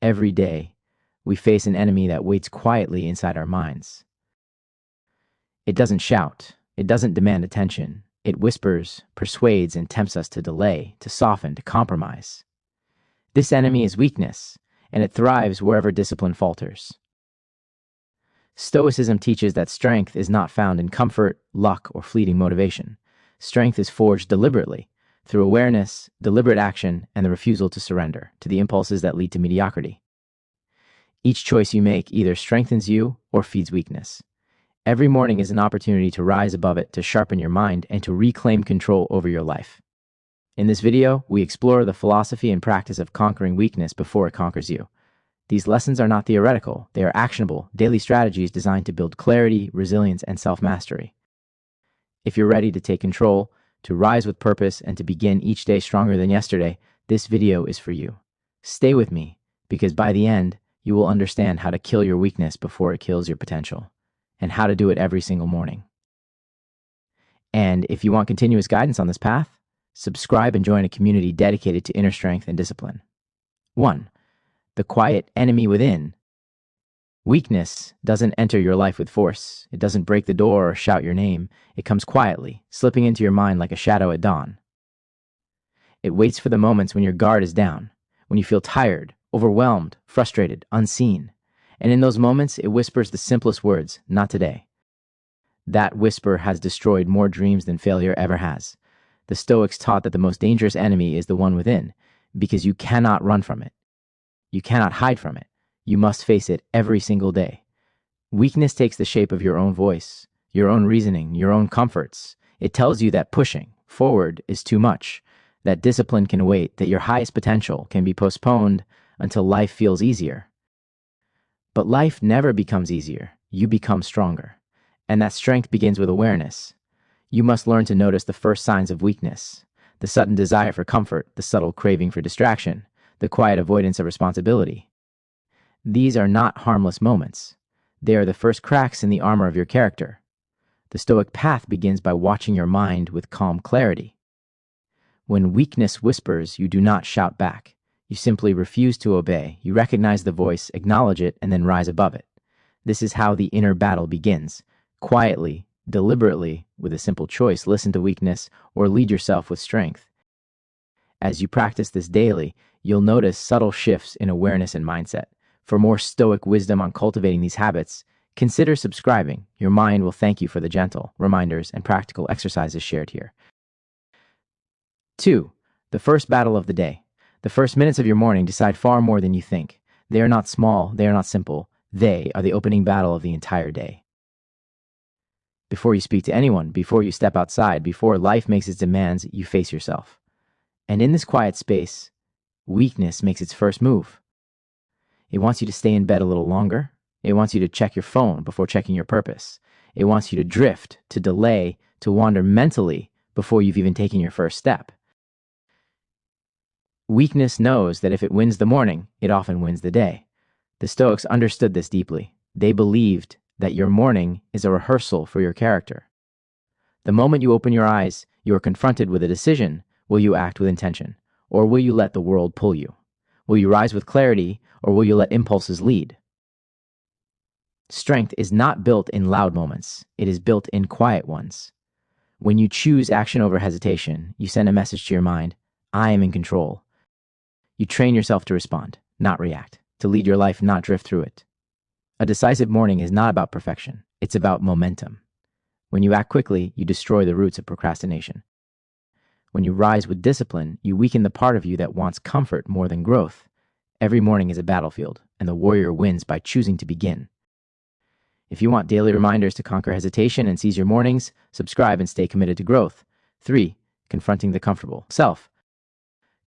Every day, we face an enemy that waits quietly inside our minds. It doesn't shout. It doesn't demand attention. It whispers, persuades, and tempts us to delay, to soften, to compromise. This enemy is weakness, and it thrives wherever discipline falters. Stoicism teaches that strength is not found in comfort, luck, or fleeting motivation. Strength is forged deliberately, through awareness, deliberate action, and the refusal to surrender to the impulses that lead to mediocrity. Each choice you make either strengthens you or feeds weakness. Every morning is an opportunity to rise above it, to sharpen your mind, and to reclaim control over your life. In this video, we explore the philosophy and practice of conquering weakness before it conquers you. These lessons are not theoretical. They are actionable, daily strategies designed to build clarity, resilience, and self-mastery. If you're ready to take control, to rise with purpose, and to begin each day stronger than yesterday, this video is for you. Stay with me, because by the end, you will understand how to kill your weakness before it kills your potential, and how to do it every single morning. And if you want continuous guidance on this path, subscribe and join a community dedicated to inner strength and discipline. 1. The quiet enemy within. Weakness doesn't enter your life with force. It doesn't break the door or shout your name. It comes quietly, slipping into your mind like a shadow at dawn. It waits for the moments when your guard is down, when you feel tired, overwhelmed, frustrated, unseen. And in those moments, it whispers the simplest words, "Not today." That whisper has destroyed more dreams than failure ever has. The Stoics taught that the most dangerous enemy is the one within, because you cannot run from it. You cannot hide from it. You must face it every single day. Weakness takes the shape of your own voice, your own reasoning, your own comforts. It tells you that pushing forward is too much, that discipline can wait, that your highest potential can be postponed until life feels easier. But life never becomes easier. You become stronger. And that strength begins with awareness. You must learn to notice the first signs of weakness, the sudden desire for comfort, the subtle craving for distraction, the quiet avoidance of responsibility. These are not harmless moments. They are the first cracks in the armor of your character. The Stoic path begins by watching your mind with calm clarity. When weakness whispers, you do not shout back. You simply refuse to obey. You recognize the voice, acknowledge it, and then rise above it. This is how the inner battle begins. Quietly, deliberately, with a simple choice: listen to weakness or lead yourself with strength. As you practice this daily, you'll notice subtle shifts in awareness and mindset. For more Stoic wisdom on cultivating these habits, consider subscribing. Your mind will thank you for the gentle reminders and practical exercises shared here. 2. The first battle of the day. The first minutes of your morning decide far more than you think. They are not small, they are not simple. They are the opening battle of the entire day. Before you speak to anyone, before you step outside, before life makes its demands, you face yourself. And in this quiet space, weakness makes its first move. It wants you to stay in bed a little longer. It wants you to check your phone before checking your purpose. It wants you to drift, to delay, to wander mentally before you've even taken your first step. Weakness knows that if it wins the morning, it often wins the day. The Stoics understood this deeply. They believed that your morning is a rehearsal for your character. The moment you open your eyes, you are confronted with a decision. Will you act with intention, or will you let the world pull you? Will you rise with clarity, or will you let impulses lead? Strength is not built in loud moments. It is built in quiet ones. When you choose action over hesitation, you send a message to your mind: I am in control. You train yourself to respond, not react, to lead your life, not drift through it. A decisive morning is not about perfection. It's about momentum. When you act quickly, you destroy the roots of procrastination. When you rise with discipline, you weaken the part of you that wants comfort more than growth. Every morning is a battlefield, and the warrior wins by choosing to begin. If you want daily reminders to conquer hesitation and seize your mornings, subscribe and stay committed to growth. 3. Confronting the comfortable self.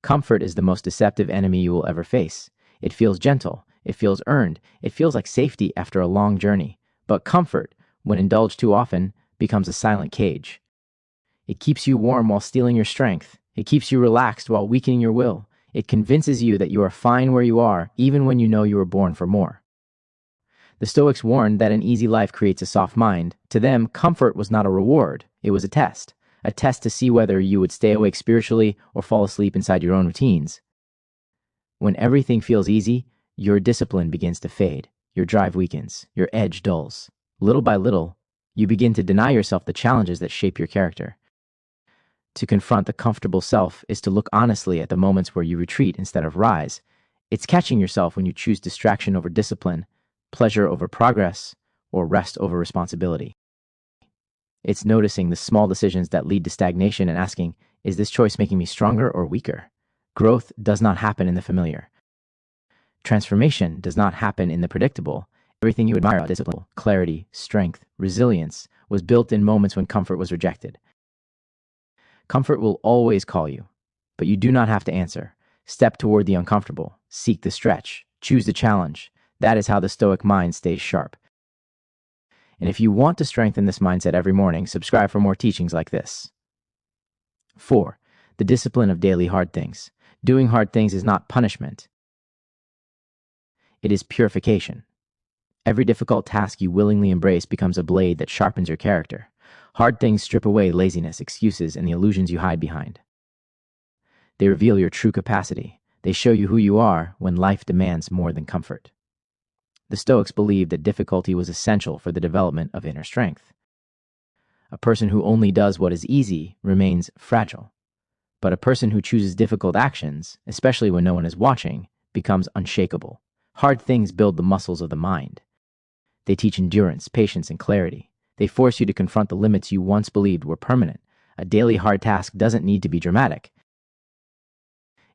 Comfort is the most deceptive enemy you will ever face. It feels gentle. It feels earned. It feels like safety after a long journey. But comfort, when indulged too often, becomes a silent cage. It keeps you warm while stealing your strength. It keeps you relaxed while weakening your will. It convinces you that you are fine where you are, even when you know you were born for more. The Stoics warned that an easy life creates a soft mind. To them, comfort was not a reward. It was a test to see whether you would stay awake spiritually or fall asleep inside your own routines. When everything feels easy, your discipline begins to fade, your drive weakens, your edge dulls. Little by little, you begin to deny yourself the challenges that shape your character. To confront the comfortable self is to look honestly at the moments where you retreat instead of rise. It's catching yourself when you choose distraction over discipline, pleasure over progress, or rest over responsibility. It's noticing the small decisions that lead to stagnation and asking, is this choice making me stronger or weaker? Growth does not happen in the familiar. Transformation does not happen in the predictable. Everything you admire about discipline, clarity, strength, resilience was built in moments when comfort was rejected. Comfort will always call you, but you do not have to answer. Step toward the uncomfortable, seek the stretch, choose the challenge. That is how the Stoic mind stays sharp. And if you want to strengthen this mindset every morning, subscribe for more teachings like this. 4. The discipline of daily hard things. Doing hard things is not punishment. It is purification. Every difficult task you willingly embrace becomes a blade that sharpens your character. Hard things strip away laziness, excuses, and the illusions you hide behind. They reveal your true capacity. They show you who you are when life demands more than comfort. The Stoics believed that difficulty was essential for the development of inner strength. A person who only does what is easy remains fragile. But a person who chooses difficult actions, especially when no one is watching, becomes unshakable. Hard things build the muscles of the mind. They teach endurance, patience, and clarity. They force you to confront the limits you once believed were permanent. A daily hard task doesn't need to be dramatic.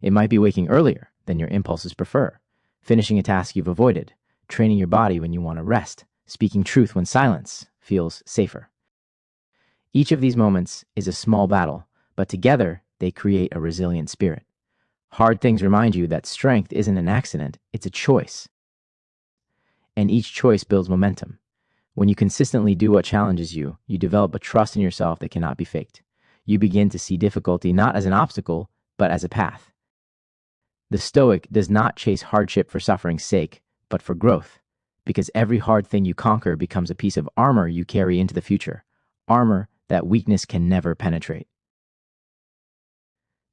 It might be waking earlier than your impulses prefer, finishing a task you've avoided, training your body when you want to rest, speaking truth when silence feels safer. Each of these moments is a small battle, but together they create a resilient spirit. Hard things remind you that strength isn't an accident, it's a choice. And each choice builds momentum. When you consistently do what challenges you, you develop a trust in yourself that cannot be faked. You begin to see difficulty not as an obstacle, but as a path. The Stoic does not chase hardship for suffering's sake, but for growth, because every hard thing you conquer becomes a piece of armor you carry into the future, armor that weakness can never penetrate.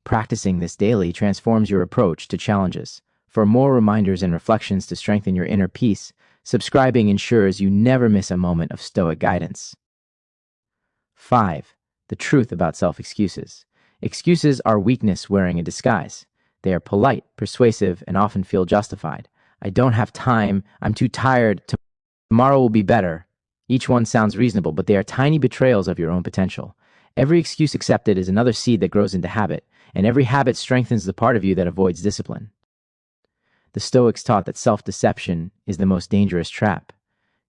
Practicing this daily transforms your approach to challenges. For more reminders and reflections to strengthen your inner peace, subscribing ensures you never miss a moment of Stoic guidance. 5. The truth about self-excuses. Excuses are weakness wearing a disguise. They are polite, persuasive, and often feel justified. I don't have time, I'm too tired, tomorrow will be better. Each one sounds reasonable, but they are tiny betrayals of your own potential. Every excuse accepted is another seed that grows into habit, and every habit strengthens the part of you that avoids discipline. The Stoics taught that self-deception is the most dangerous trap.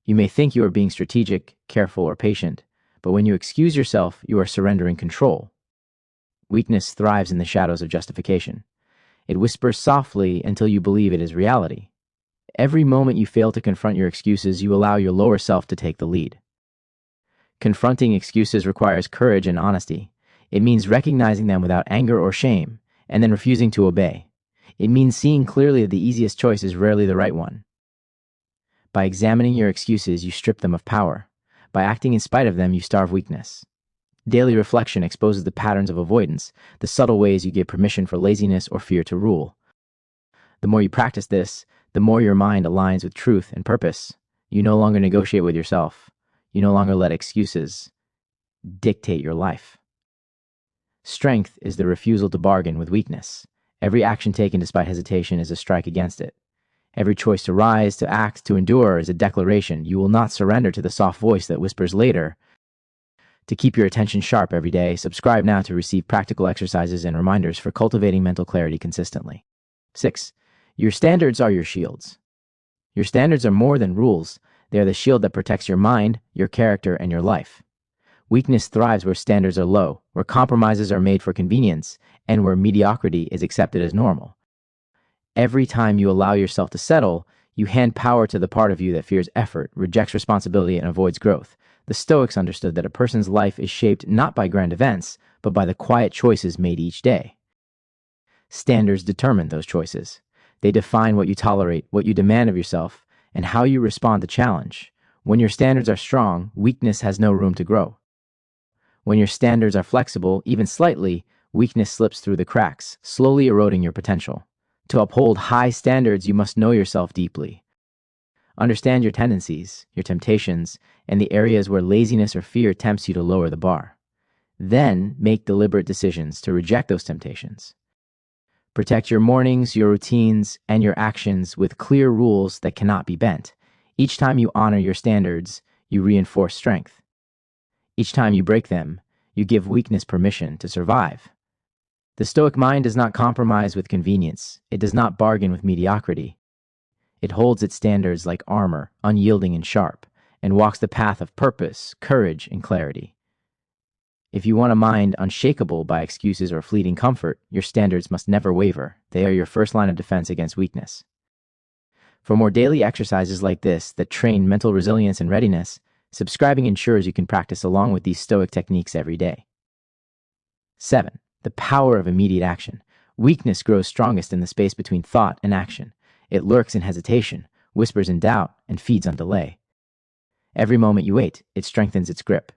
You may think you are being strategic, careful, or patient, but when you excuse yourself, you are surrendering control. Weakness thrives in the shadows of justification. It whispers softly until you believe it is reality. Every moment you fail to confront your excuses, you allow your lower self to take the lead. Confronting excuses requires courage and honesty. It means recognizing them without anger or shame, and then refusing to obey. It means seeing clearly that the easiest choice is rarely the right one. By examining your excuses, you strip them of power. By acting in spite of them, you starve weakness. Daily reflection exposes the patterns of avoidance, the subtle ways you give permission for laziness or fear to rule. The more you practice this, the more your mind aligns with truth and purpose. You no longer negotiate with yourself. You no longer let excuses dictate your life. Strength is the refusal to bargain with weakness. Every action taken despite hesitation is a strike against it. Every choice to rise, to act, to endure is a declaration. You will not surrender to the soft voice that whispers later. To keep your attention sharp every day, subscribe now to receive practical exercises and reminders for cultivating mental clarity consistently. 6. Your standards are your shields. Your standards are more than rules. They are the shield that protects your mind, your character, and your life. Weakness thrives where standards are low, where compromises are made for convenience, and where mediocrity is accepted as normal. Every time you allow yourself to settle, you hand power to the part of you that fears effort, rejects responsibility, and avoids growth. The Stoics understood that a person's life is shaped not by grand events, but by the quiet choices made each day. Standards determine those choices. They define what you tolerate, what you demand of yourself, and how you respond to challenge. When your standards are strong, weakness has no room to grow. When your standards are flexible, even slightly, weakness slips through the cracks, slowly eroding your potential. To uphold high standards, you must know yourself deeply. Understand your tendencies, your temptations, and the areas where laziness or fear tempts you to lower the bar. Then make deliberate decisions to reject those temptations. Protect your mornings, your routines, and your actions with clear rules that cannot be bent. Each time you honor your standards, you reinforce strength. Each time you break them, you give weakness permission to survive. The Stoic mind does not compromise with convenience. It does not bargain with mediocrity. It holds its standards like armor, unyielding and sharp, and walks the path of purpose, courage, and clarity. If you want a mind unshakable by excuses or fleeting comfort, your standards must never waver. They are your first line of defense against weakness. For more daily exercises like this that train mental resilience and readiness, subscribing ensures you can practice along with these Stoic techniques every day. 7. The power of immediate action. Weakness grows strongest in the space between thought and action. It lurks in hesitation, whispers in doubt, and feeds on delay. Every moment you wait, it strengthens its grip.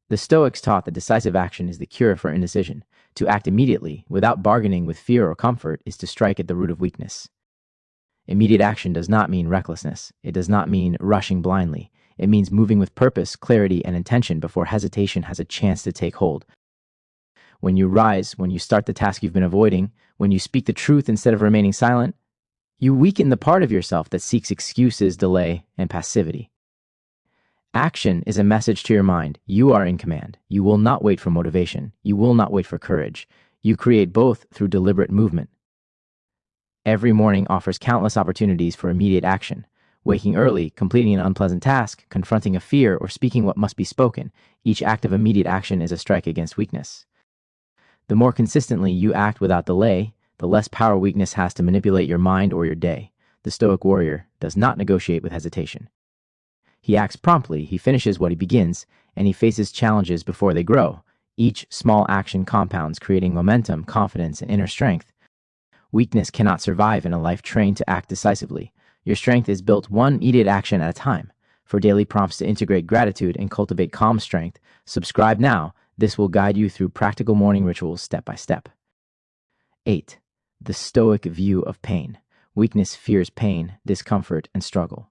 The Stoics taught that decisive action is the cure for indecision. To act immediately, without bargaining with fear or comfort, is to strike at the root of weakness. Immediate action does not mean recklessness. It does not mean rushing blindly. It means moving with purpose, clarity, and intention before hesitation has a chance to take hold. When you rise, when you start the task you've been avoiding, when you speak the truth instead of remaining silent, you weaken the part of yourself that seeks excuses, delay, and passivity. Action is a message to your mind. You are in command. You will not wait for motivation. You will not wait for courage. You create both through deliberate movement. Every morning offers countless opportunities for immediate action. Waking early, completing an unpleasant task, confronting a fear, or speaking what must be spoken, each act of immediate action is a strike against weakness. The more consistently you act without delay, the less power weakness has to manipulate your mind or your day. The Stoic warrior does not negotiate with hesitation. He acts promptly, he finishes what he begins, and he faces challenges before they grow. Each small action compounds, creating momentum, confidence, and inner strength. Weakness cannot survive in a life trained to act decisively. Your strength is built one immediate action at a time. For daily prompts to integrate gratitude and cultivate calm strength, subscribe now. This will guide you through practical morning rituals step by step. 8. The Stoic view of pain. Weakness fears pain, discomfort, and struggle.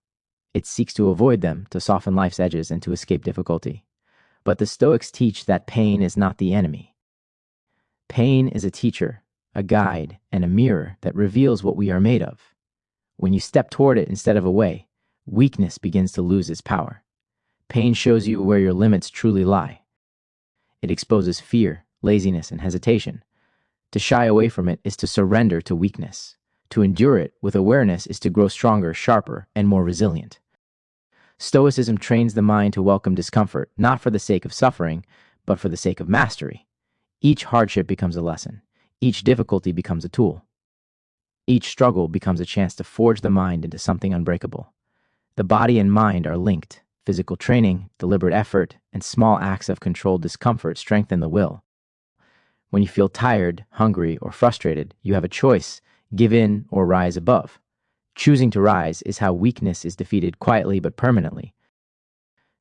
It seeks to avoid them, to soften life's edges, and to escape difficulty. But the Stoics teach that pain is not the enemy. Pain is a teacher, a guide, and a mirror that reveals what we are made of. When you step toward it instead of away, weakness begins to lose its power. Pain shows you where your limits truly lie. It exposes fear, laziness, and hesitation. To shy away from it is to surrender to weakness. To endure it with awareness is to grow stronger, sharper, and more resilient. Stoicism trains the mind to welcome discomfort, not for the sake of suffering, but for the sake of mastery. Each hardship becomes a lesson. Each difficulty becomes a tool. Each struggle becomes a chance to forge the mind into something unbreakable. The body and mind are linked. Physical training, deliberate effort, and small acts of controlled discomfort strengthen the will. When you feel tired, hungry, or frustrated, you have a choice: give in or rise above. Choosing to rise is how weakness is defeated quietly but permanently.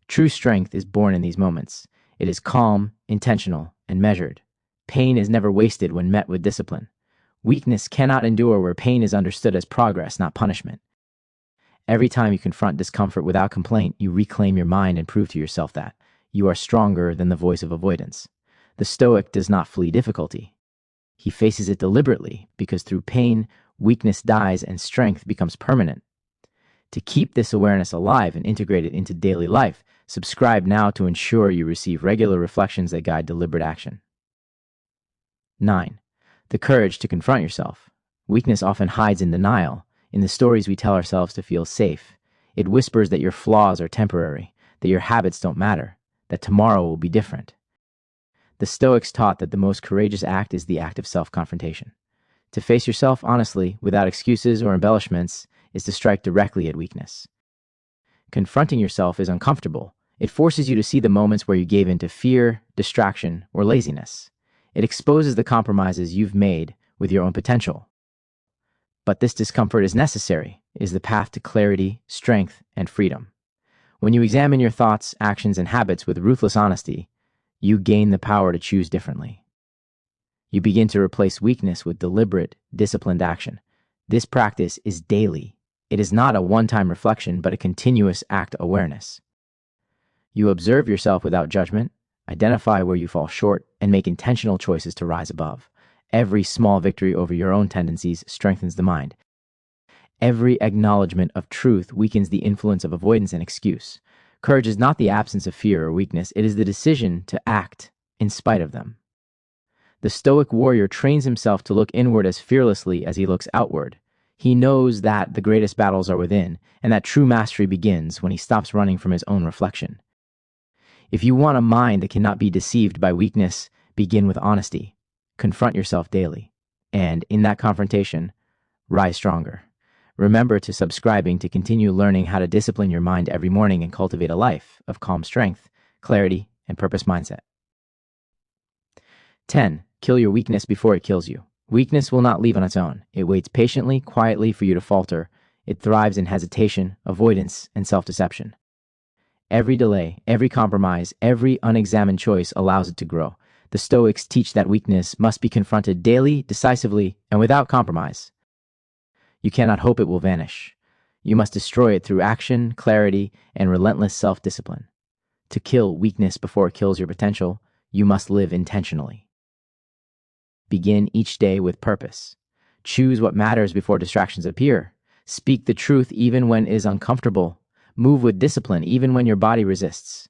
True strength is born in these moments. It is calm, intentional, and measured. Pain is never wasted when met with discipline. Weakness cannot endure where pain is understood as progress, not punishment. Every time you confront discomfort without complaint, you reclaim your mind and prove to yourself that you are stronger than the voice of avoidance. The Stoic does not flee difficulty. He faces it deliberately, because through pain, weakness dies and strength becomes permanent. To keep this awareness alive and integrate it into daily life, subscribe now to ensure you receive regular reflections that guide deliberate action. 9. The courage to confront yourself. Weakness often hides in denial. In the stories we tell ourselves to feel safe, it whispers that your flaws are temporary, that your habits don't matter, that tomorrow will be different. The Stoics taught that the most courageous act is the act of self-confrontation. To face yourself honestly, without excuses or embellishments, is to strike directly at weakness. Confronting yourself is uncomfortable. It forces you to see the moments where you gave in to fear, distraction, or laziness. It exposes the compromises you've made with your own potential. But this discomfort is necessary. It is the path to clarity, strength, and freedom. When you examine your thoughts, actions, and habits with ruthless honesty, you gain the power to choose differently. You begin to replace weakness with deliberate, disciplined action. This practice is daily. It is not a one-time reflection, but a continuous act awareness. You observe yourself without judgment, identify where you fall short, and make intentional choices to rise above. Every small victory over your own tendencies strengthens the mind. Every acknowledgement of truth weakens the influence of avoidance and excuse. Courage is not the absence of fear or weakness, it is the decision to act in spite of them. The Stoic warrior trains himself to look inward as fearlessly as he looks outward. He knows that the greatest battles are within, and that true mastery begins when he stops running from his own reflection. If you want a mind that cannot be deceived by weakness, begin with honesty. Confront yourself daily. And in that confrontation, rise stronger. Remember to subscribing to continue learning how to discipline your mind every morning and cultivate a life of calm strength, clarity, and purpose mindset. 10. Kill your weakness before it kills you. Weakness will not leave on its own. It waits patiently, quietly for you to falter. It thrives in hesitation, avoidance, and self-deception. Every delay, every compromise, every unexamined choice allows it to grow. The Stoics teach that weakness must be confronted daily, decisively, and without compromise. You cannot hope it will vanish. You must destroy it through action, clarity, and relentless self-discipline. To kill weakness before it kills your potential, you must live intentionally. Begin each day with purpose. Choose what matters before distractions appear. Speak the truth even when it is uncomfortable. Move with discipline even when your body resists.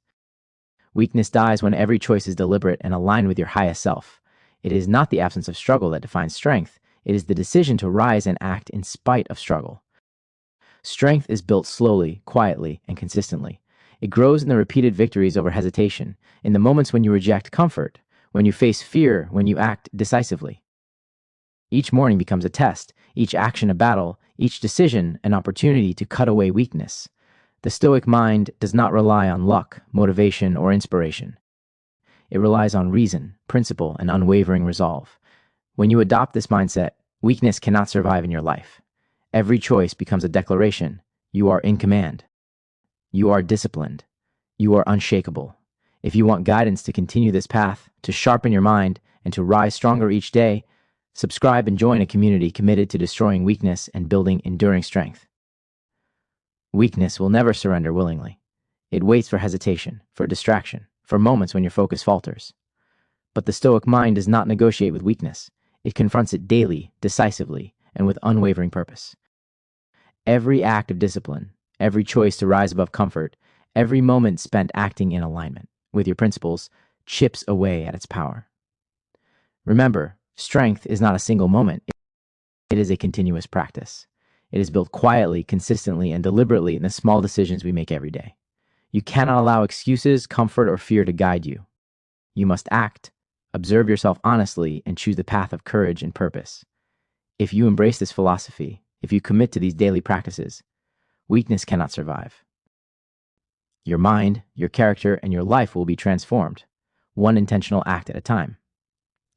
Weakness dies when every choice is deliberate and aligned with your highest self. It is not the absence of struggle that defines strength. It is the decision to rise and act in spite of struggle. Strength is built slowly, quietly, and consistently. It grows in the repeated victories over hesitation, in the moments when you reject comfort, when you face fear, when you act decisively. Each morning becomes a test, each action a battle, each decision an opportunity to cut away weakness. The Stoic mind does not rely on luck, motivation, or inspiration. It relies on reason, principle, and unwavering resolve. When you adopt this mindset, weakness cannot survive in your life. Every choice becomes a declaration. You are in command. You are disciplined. You are unshakable. If you want guidance to continue this path, to sharpen your mind, and to rise stronger each day, subscribe and join a community committed to destroying weakness and building enduring strength. Weakness will never surrender willingly. It waits for hesitation, for distraction, for moments when your focus falters. But the Stoic mind does not negotiate with weakness. It confronts it daily, decisively, and with unwavering purpose. Every act of discipline, every choice to rise above comfort, every moment spent acting in alignment with your principles chips away at its power. Remember, strength is not a single moment. It is a continuous practice. It is built quietly, consistently, and deliberately in the small decisions we make every day. You cannot allow excuses, comfort, or fear to guide you. You must act, observe yourself honestly, and choose the path of courage and purpose. If you embrace this philosophy, if you commit to these daily practices, weakness cannot survive. Your mind, your character, and your life will be transformed, one intentional act at a time.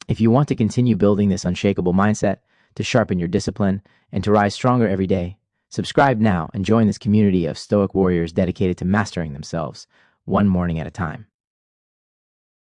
If you want to continue building this unshakable mindset, to sharpen your discipline, and to rise stronger every day, subscribe now and join this community of Stoic warriors dedicated to mastering themselves, one morning at a time.